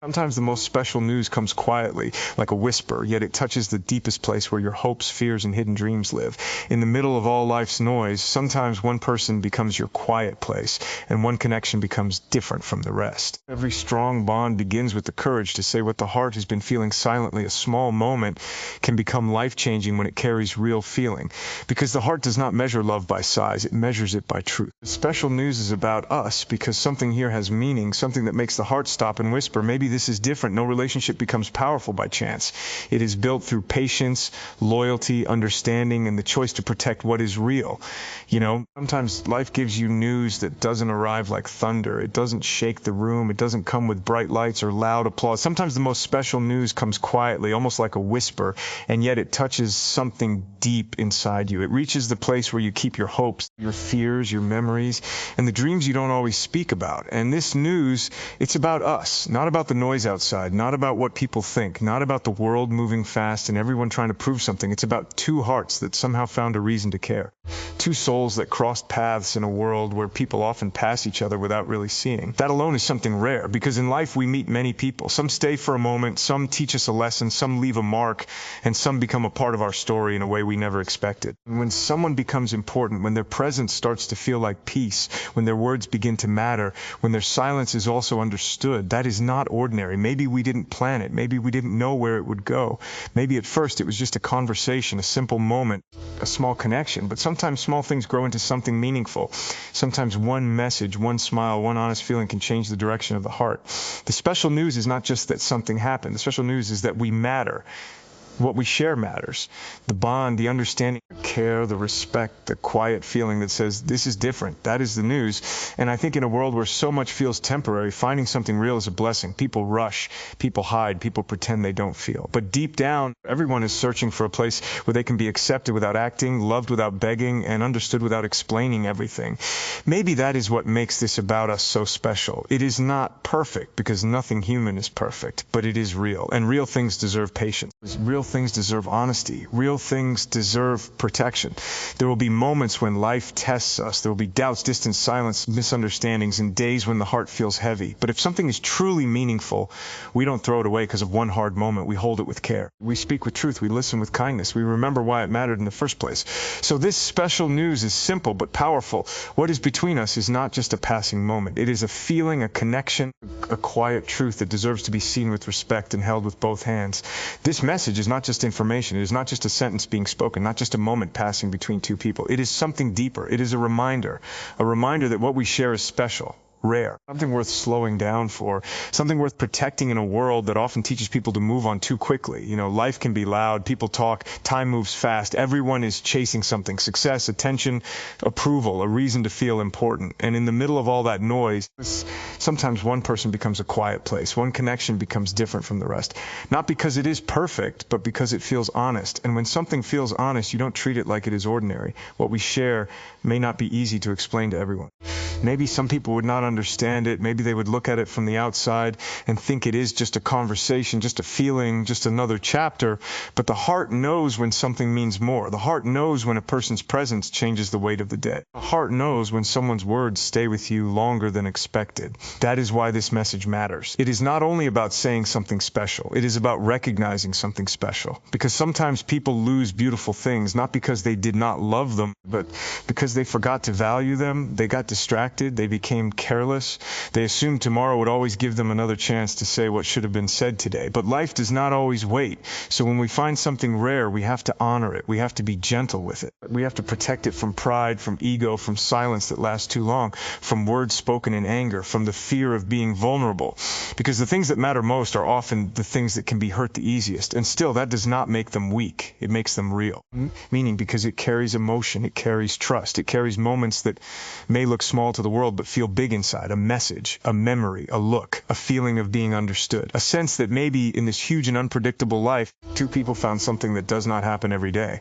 Sometimes the most special news comes quietly, like a whisper, yet it touches the deepest place where your hopes, fears, and hidden dreams live. In the middle of all life's noise, sometimes one person becomes your quiet place, and one connection becomes different from the rest. Every strong bond begins with the courage to say what the heart has been feeling silently. A small moment can become life-changing when it carries real feeling, because the heart does not measure love by size, it measures it by truth. The special news is about us, because something here has meaning, something that makes the heart stop and whisper, maybe this is different. No relationship becomes powerful by chance. It is built through patience, loyalty, understanding, and the choice to protect what is real. Sometimes life gives you news that doesn't arrive like thunder. It doesn't shake the room. It doesn't come with bright lights or loud applause. Sometimes the most special news comes quietly, almost like a whisper, and yet it touches something deep inside you. It reaches the place where you keep your hopes, your fears, your memories, and the dreams you don't always speak about. And this news, it's about us, not about the noise outside, not about what people think, not about the world moving fast and everyone trying to prove something. It's about two hearts that somehow found a reason to care. Two souls that crossed paths in a world where people often pass each other without really seeing. That alone is something rare, because in life we meet many people. Some stay for a moment, some teach us a lesson, some leave a mark, and some become a part of our story in a way we never expected. And when someone becomes important, when their presence starts to feel like peace, when their words begin to matter, when their silence is also understood, that is not ordinary. Maybe we didn't plan it. Maybe we didn't know where it would go. Maybe at first it was just a conversation, a simple moment, a small connection. But sometimes small things grow into something meaningful. Sometimes one message, one smile, one honest feeling can change the direction of the heart. The special news is not just that something happened. The special news is that we matter. What we share matters. The bond, the understanding, the care, the respect, the quiet feeling that says, this is different. That is the news. And I think in a world where so much feels temporary, finding something real is a blessing. People rush, people hide, people pretend they don't feel. But deep down, everyone is searching for a place where they can be accepted without acting, loved without begging, and understood without explaining everything. Maybe that is what makes this about us so special. It is not perfect, because nothing human is perfect, but it is real. And real things deserve patience. Real things deserve honesty. Real things deserve protection. There will be moments when life tests us. There will be doubts, distance, silence, misunderstandings, and days when the heart feels heavy. But if something is truly meaningful, we don't throw it away because of one hard moment. We hold it with care. We speak with truth. We listen with kindness. We remember why it mattered in the first place. So this special news is simple but powerful. What is between us is not just a passing moment. It is a feeling, a connection, a quiet truth that deserves to be seen with respect and held with both hands. This message is not just information. It is not just a sentence being spoken, not just a moment passing between two people. It is something deeper. It is a reminder that what we share is special, rare, something worth slowing down for, something worth protecting in a world that often teaches people to move on too quickly. Life can be loud, people talk, time moves fast, everyone is chasing something, success, attention, approval, a reason to feel important. And in the middle of all that noise, sometimes one person becomes a quiet place, one connection becomes different from the rest. Not because it is perfect, but because it feels honest. And when something feels honest, you don't treat it like it is ordinary. What we share may not be easy to explain to everyone. Maybe some people would not understand it. Maybe they would look at it from the outside and think it is just a conversation, just a feeling, just another chapter. But the heart knows when something means more. The heart knows when a person's presence changes the weight of the day. The heart knows when someone's words stay with you longer than expected. That is why this message matters. It is not only about saying something special. It is about recognizing something special. Because sometimes people lose beautiful things, not because they did not love them, but because they forgot to value them. They got distracted. They became careless. They assumed tomorrow would always give them another chance to say what should have been said today. But life does not always wait. So when we find something rare, we have to honor it. We have to be gentle with it. We have to protect it from pride, from ego, from silence that lasts too long, from words spoken in anger, from the fear of being vulnerable. Because the things that matter most are often the things that can be hurt the easiest. And still, that does not make them weak. It makes them real. Meaning because it carries emotion, it carries trust, it carries moments that may look small to the world but feel big inside, a message, a memory, a look, a feeling of being understood, a sense that maybe in this huge and unpredictable life, two people found something that does not happen every day.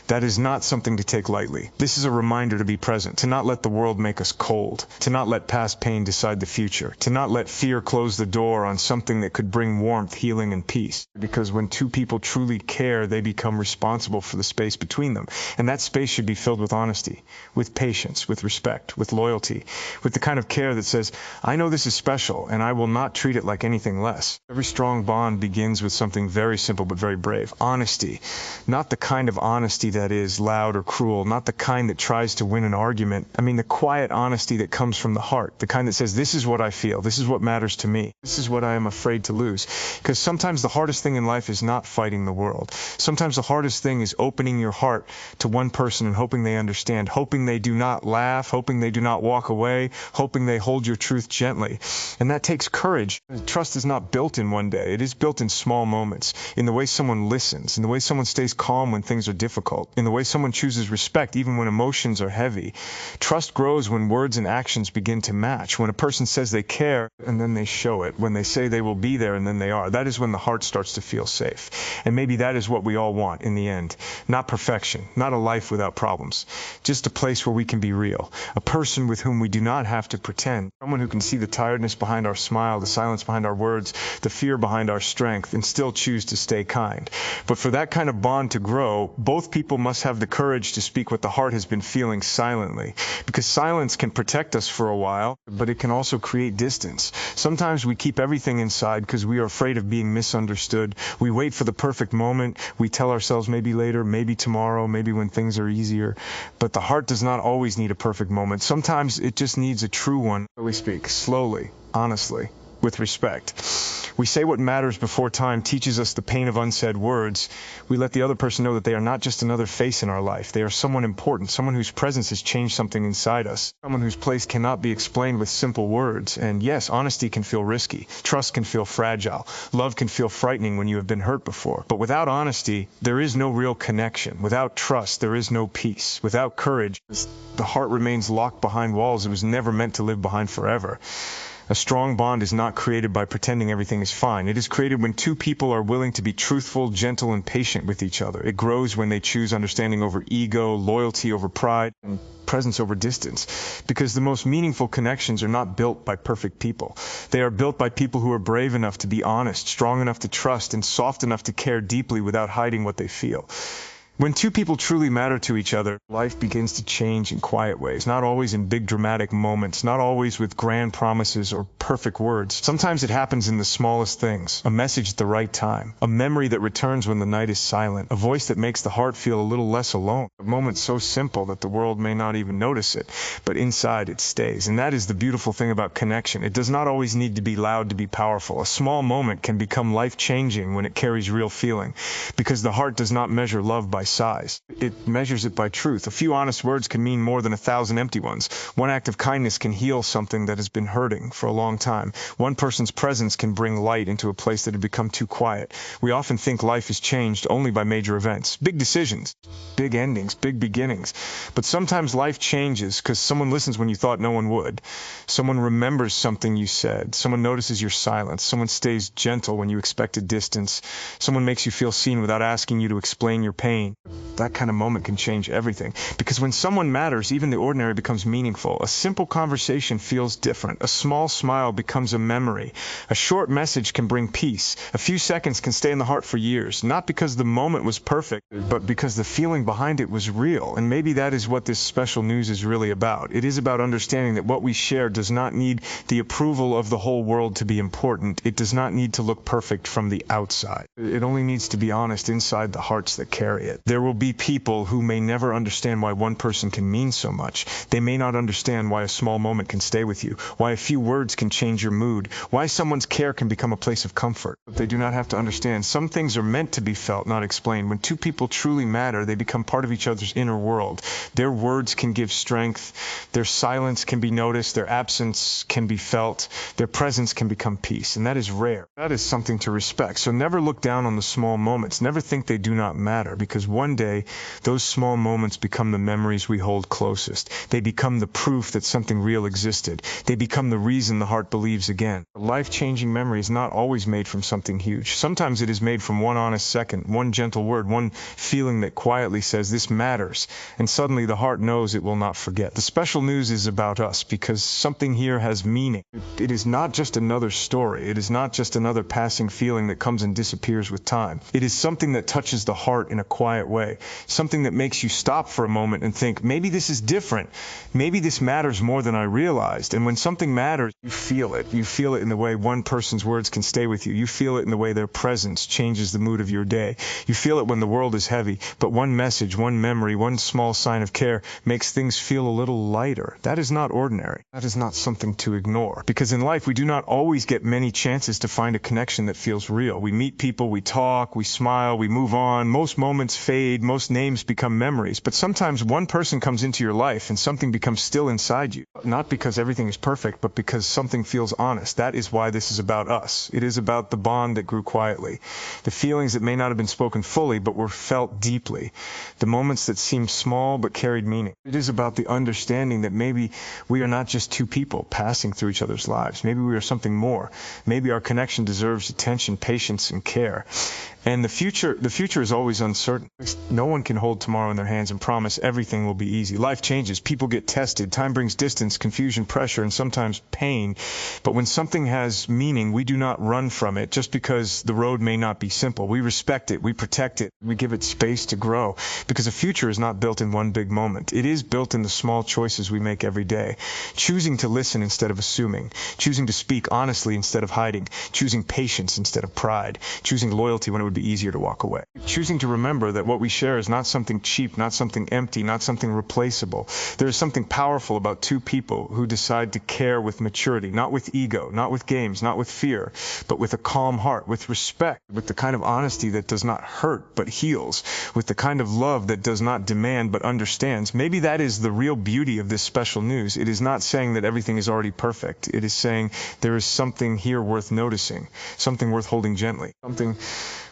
That is not something to take lightly. This is a reminder to be present, to not let the world make us cold, to not let past pain decide the future, to not let fear close the door on something that could bring warmth, healing, and peace. Because when two people truly care, they become responsible for the space between them. And that space should be filled with honesty, with patience, with respect, with loyalty, gently, with the kind of care that says, I know this is special, and I will not treat it like anything less. Every strong bond begins with something very simple but very brave. Honesty. Not the kind of honesty that is loud or cruel, not the kind that tries to win an argument. I mean the quiet honesty that comes from the heart, the kind that says, this is what I feel, this is what matters to me, this is what I am afraid to lose. Because sometimes the hardest thing in life is not fighting the world. Sometimes the hardest thing is opening your heart to one person and hoping they understand, hoping they do not laugh, hoping they do not walk away, hoping they hold your truth gently. And that takes courage. Trust is not built in one day. It is built in small moments, in the way someone listens, in the way someone stays calm when things are difficult, in the way someone chooses respect even when emotions are heavy. Trust grows when words and actions begin to match, when a person says they care and then they show it, when they say they will be there and then they are. That is when the heart starts to feel safe. And maybe that is what we all want in the end. Not perfection, not a life without problems, just a place where we can be real, a person with whom we do not have to pretend, someone who can see the tiredness behind our smile, the silence behind our words, the fear behind our strength, and still choose to stay kind. But for that kind of bond to grow, both people must have the courage to speak what the heart has been feeling silently, because silence can protect us for a while, but it can also create distance. Sometimes we keep everything inside because we are afraid of being misunderstood. We wait for the perfect moment. We tell ourselves maybe later, maybe tomorrow, maybe when things are easier. But the heart does not always need a perfect moment. Sometimes it just needs a true one. We speak slowly, honestly, with respect. We say what matters before time teaches us the pain of unsaid words. We let the other person know that they are not just another face in our life. They are someone important, someone whose presence has changed something inside us, someone whose place cannot be explained with simple words. And yes, honesty can feel risky. Trust can feel fragile. Love can feel frightening when you have been hurt before. But without honesty, there is no real connection. Without trust, there is no peace. Without courage, the heart remains locked behind walls it was never meant to live behind forever. A strong bond is not created by pretending everything is fine. It is created when two people are willing to be truthful, gentle, and patient with each other. It grows when they choose understanding over ego, loyalty over pride, and presence over distance. Because the most meaningful connections are not built by perfect people. They are built by people who are brave enough to be honest, strong enough to trust, and soft enough to care deeply without hiding what they feel. When two people truly matter to each other, life begins to change in quiet ways, not always in big dramatic moments, not always with grand promises or perfect words. Sometimes it happens in the smallest things, a message at the right time, a memory that returns when the night is silent, a voice that makes the heart feel a little less alone, a moment so simple that the world may not even notice it, but inside it stays. And that is the beautiful thing about connection. It does not always need to be loud to be powerful. A small moment can become life-changing when it carries real feeling, because the heart does not measure love by size. It measures it by truth. A few honest words can mean more than 1,000 empty ones. One act of kindness can heal something that has been hurting for a long time. One person's presence can bring light into a place that had become too quiet. We often think life is changed only by major events, big decisions, big endings, big beginnings. But sometimes life changes because someone listens when you thought no one would. Someone remembers something you said. Someone notices your silence. Someone stays gentle when you expected distance. Someone makes you feel seen without asking you to explain your pain. That kind of moment can change everything. Because when someone matters, even the ordinary becomes meaningful. A simple conversation feels different. A small smile becomes a memory. A short message can bring peace. A few seconds can stay in the heart for years. Not because the moment was perfect, but because the feeling behind it was real. And maybe that is what this special news is really about. It is about understanding that what we share does not need the approval of the whole world to be important. It does not need to look perfect from the outside. It only needs to be honest inside the hearts that carry it. There will be people who may never understand why one person can mean so much. They may not understand why a small moment can stay with you, why a few words can change your mood, why someone's care can become a place of comfort. But they do not have to understand. Some things are meant to be felt, not explained. When two people truly matter, they become part of each other's inner world. Their words can give strength. Their silence can be noticed. Their absence can be felt. Their presence can become peace. And that is rare. That is something to respect. So never look down on the small moments. Never think they do not matter, because one day those small moments become the memories we hold closest. They become the proof that something real existed. They become the reason the heart believes again. A life-changing memory is not always made from something huge. Sometimes it is made from one honest second, one gentle word, one feeling that quietly says, this matters. And suddenly the heart knows it will not forget. The special news is about us because something here has meaning. It is not just another story. It is not just another passing feeling that comes and disappears with time. It is something that touches the heart in a quiet quiet way, something that makes you stop for a moment and think, maybe this is different. Maybe this matters more than I realized. And when something matters, you feel it. You feel it in the way one person's words can stay with you. You feel it in the way their presence changes the mood of your day. You feel it when the world is heavy, but one message, one memory, one small sign of care makes things feel a little lighter. That is not ordinary. That is not something to ignore. Because in life, we do not always get many chances to find a connection that feels real. We meet people, we talk, we smile, we move on. Most moments fade, most names become memories. But sometimes one person comes into your life and something becomes still inside you. Not because everything is perfect, but because something feels honest. That is why this is about us. It is about the bond that grew quietly. The feelings that may not have been spoken fully, but were felt deeply. The moments that seemed small, but carried meaning. It is about the understanding that maybe we are not just two people passing through each other's lives. Maybe we are something more. Maybe our connection deserves attention, patience, and care. And the future is always uncertain. No one can hold tomorrow in their hands and promise everything will be easy. Life changes. People get tested. Time brings distance, confusion, pressure, and sometimes pain. But when something has meaning, we do not run from it just because the road may not be simple. We respect it. We protect it. We give it space to grow. Because a future is not built in one big moment. It is built in the small choices we make every day. Choosing to listen instead of assuming. Choosing to speak honestly instead of hiding. Choosing patience instead of pride. Choosing loyalty when it would be easier to walk away. Choosing to remember that what we share is not something cheap, not something empty, not something replaceable. There is something powerful about two people who decide to care with maturity, not with ego, not with games, not with fear, but with a calm heart, with respect, with the kind of honesty that does not hurt but heals, with the kind of love that does not demand but understands. Maybe that is the real beauty of this special news. It is not saying that everything is already perfect. It is saying there is something here worth noticing, something worth holding gently, something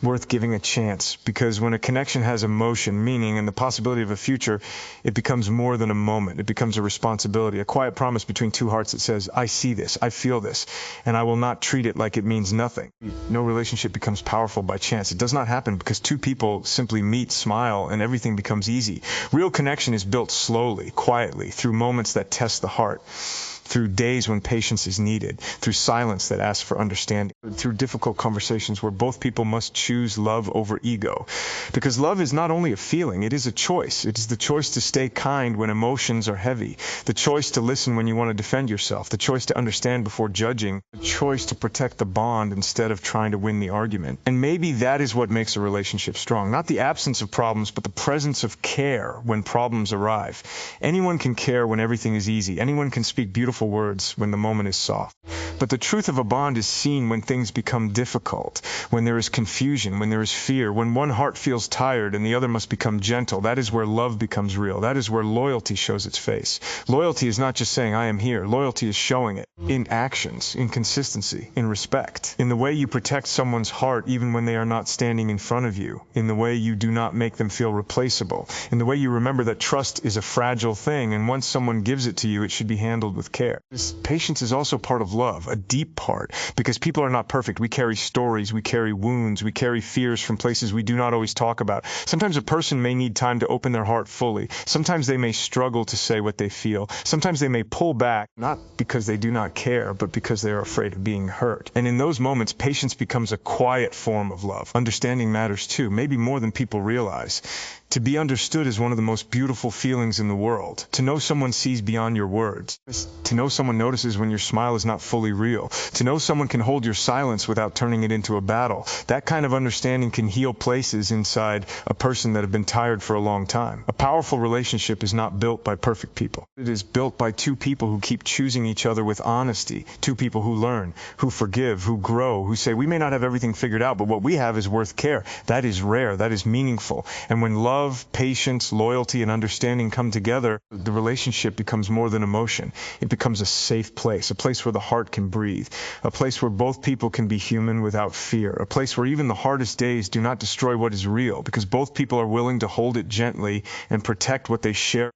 worth giving a chance, because when a connection has emotion, meaning, and the possibility of a future, it becomes more than a moment. It becomes a responsibility, a quiet promise between two hearts that says, I see this, I feel this, and I will not treat it like it means nothing. No relationship becomes powerful by chance. It does not happen because two people simply meet, smile, and everything becomes easy. Real connection is built slowly, quietly, through moments that test the heart, through days when patience is needed, through silence that asks for understanding, through difficult conversations where both people must choose love over ego. Because love is not only a feeling, it is a choice. It is the choice to stay kind when emotions are heavy, the choice to listen when you want to defend yourself, the choice to understand before judging, the choice to protect the bond instead of trying to win the argument. And maybe that is what makes a relationship strong. Not the absence of problems, but the presence of care when problems arrive. Anyone can care when everything is easy. Anyone can speak beautiful words when the moment is soft. But the truth of a bond is seen when things become difficult, when there is confusion, when there is fear, when one heart feels tired and the other must become gentle. That is where love becomes real. That is where loyalty shows its face. Loyalty is not just saying, I am here. Loyalty is showing it in actions, in consistency, in respect, in the way you protect someone's heart even when they are not standing in front of you, in the way you do not make them feel replaceable, in the way you remember that trust is a fragile thing, and once someone gives it to you, it should be handled with care. This patience is also part of love, a deep part, because people are not perfect. We carry stories, we carry wounds, we carry fears from places we do not always talk about. Sometimes a person may need time to open their heart fully. Sometimes they may struggle to say what they feel. Sometimes they may pull back, not because they do not care, but because they are afraid of being hurt. And in those moments, patience becomes a quiet form of love. Understanding matters too, maybe more than people realize. To be understood is one of the most beautiful feelings in the world. To know someone sees beyond your words. To know someone notices when your smile is not fully real. To know someone can hold your silence without turning it into a battle. That kind of understanding can heal places inside a person that have been tired for a long time. A powerful relationship is not built by perfect people. It is built by two people who keep choosing each other with honesty. Two people who learn, who forgive, who grow, who say, we may not have everything figured out, but what we have is worth care. That is rare. That is meaningful. And when love, patience, loyalty, and understanding come together, the relationship becomes more than emotion. It becomes a safe place, a place where the heart can breathe, a place where both people can be human without fear, a place where even the hardest days do not destroy what is real, because both people are willing to hold it gently and protect what they share.